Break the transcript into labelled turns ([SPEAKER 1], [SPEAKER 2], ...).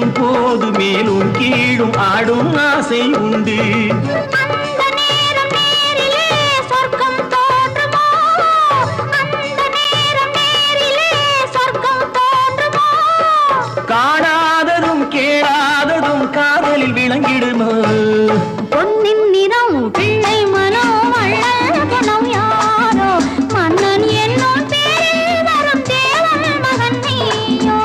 [SPEAKER 1] சேரும் போது மேலும் கீழும் ஆடும் ஆசை உண்டு. காணாததும் கேளாததும் காதலில் விளங்கிடுமோ?
[SPEAKER 2] பொன்னின் நிறம் பிள்ளை மனம் அழகனம் யாரோ மன்னன் என்னும் பேரில் வரும் தேவன் மகன் நீயோ.